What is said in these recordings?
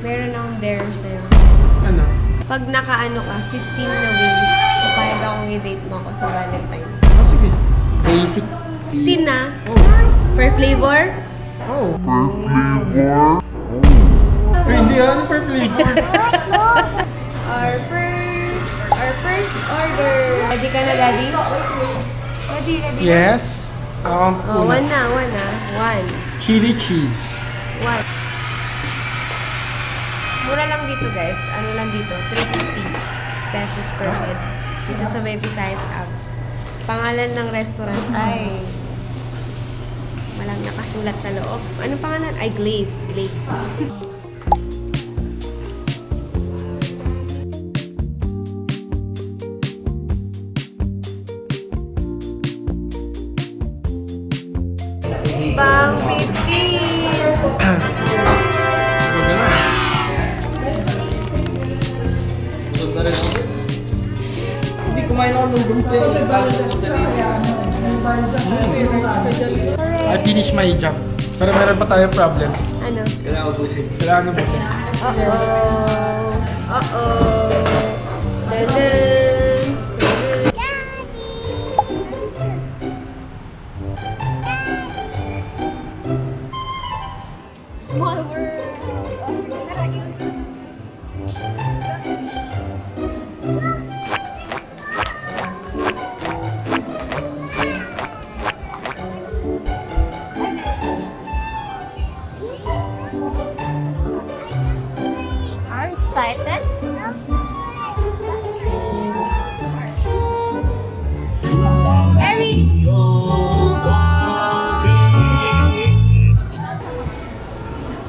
Meron akong dare sa'yo. Ano? Pag nakaano ka, 15 na wings, papayag akong i-date mo ako sa Valentine's. Oh, sige. Basic. 15 na? Oh. Per flavor? Oh. Per flavor? Oh. Ay, hindi ano per flavor? Our first order. Ready ka na, Daddy? Ready. Yes. Oh, one na. One. Chili cheese. One. Mura lang dito, guys. Ano lang dito? 350 pesos per head. Dito sa Baby Size app. Pangalan ng restaurant ay walang nakasulat sa loob. Ano pangalan? Ay, Glazed. Pang 15! Hindi kumain ako ng bumpy. I finished my job. Pero meron pa tayo problem. Ano? Kailangan ubusin. Uh-oh. Dadan! Small world! Oh, sige na lang yun. Are you excited?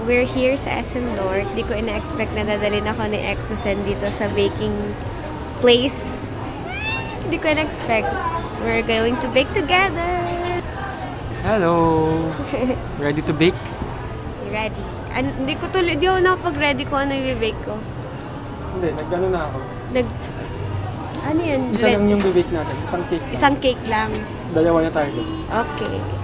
We're here sa SM North. Di ko ina-expect na dadalhin ako ni Exosen dito sa baking place. Di ko ina-expect. We're going to bake together. Hello! Ready to bake? Ready. Hindi ako nakapag-ready kung ano yung bake ko. Hindi, nag-ano na ako. Ano yun? Isa lang yung bibake natin. Isang cake lang. Isang cake lang. Dalawa na tayo. Okay.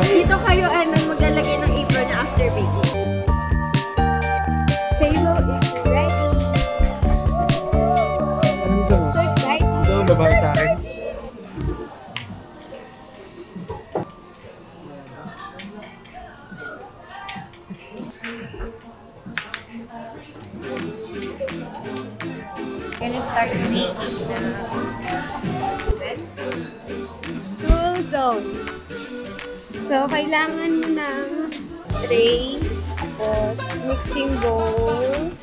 Dito kayo maglalagay ng apron na after baking. Table is ready. Ano gusto mo? So exciting. Ito ang babae sa akin. Gonna start baking na. Cool zone. So, kailangan mo ng tray, tapos mixing bowl,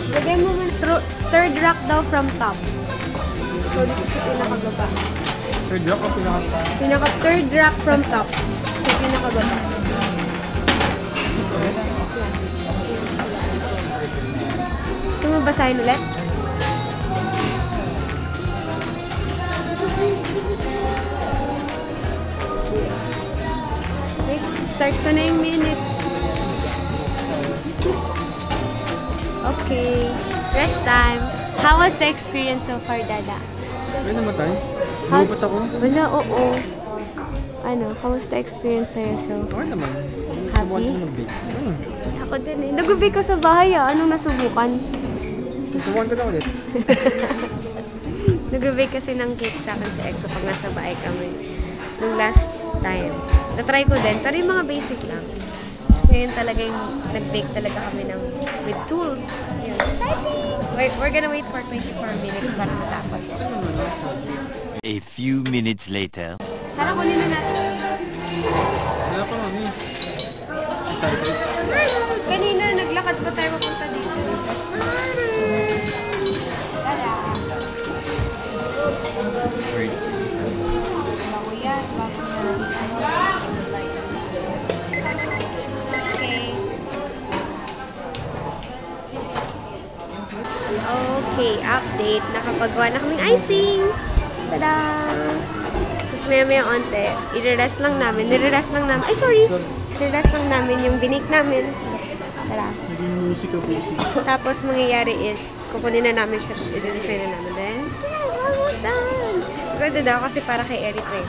Lagay mo man third rack daw from top. So, dito sa pinakababa. Third rock o pinaka? Third rack from top. Sa pinakababa. Gusto mo basahin ulit? Okay, start ko na yung minute. Okay. Rest time. How was the experience so far, Dada? May namatay? How's- Lubat ako? Wala, oo. Ano, kamusta experience sa'yo? So, Okay naman. Happy? Subukan ko mag-bake. ako din eh. Nag-bake ko sa bahay ah. Anong nasubukan? Subukan ko na ulit. Nag-bake kasi ng cake sa akin si Exo pag nasa bahay kami. Nung last time. Na-try ko din, pero yung mga basic lang. Tapos ngayon talaga yung nag-bake talaga kami ng with tools. Yun. Exciting! We're gonna wait for 24 minutes para matapos. A few minutes later. Tara, kunin na natin. Wala pa, mami. Excited? Kanina, naglakad pa tayo papunta dito. Tara. Bago yan. Bago na. Okay, update. Nakapagawa na kaming icing. Tada! Tapos maya-maya onte, i-rest lang namin. Nire-rest lang namin. Ay, sorry! I-rest lang namin yung binake namin. Tada! Naging musika. Tapos mangyayari is, kukunin na namin siya, tapos i-design na namin. Then, yeah, almost done! Ganda daw kasi para kay Eric eh.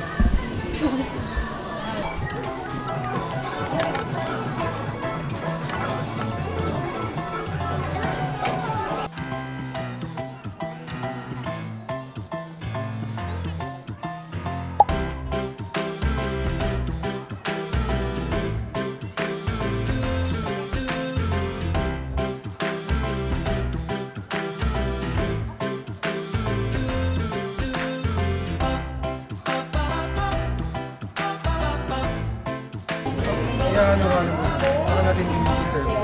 Kaya ano mo. Baka natin yung music.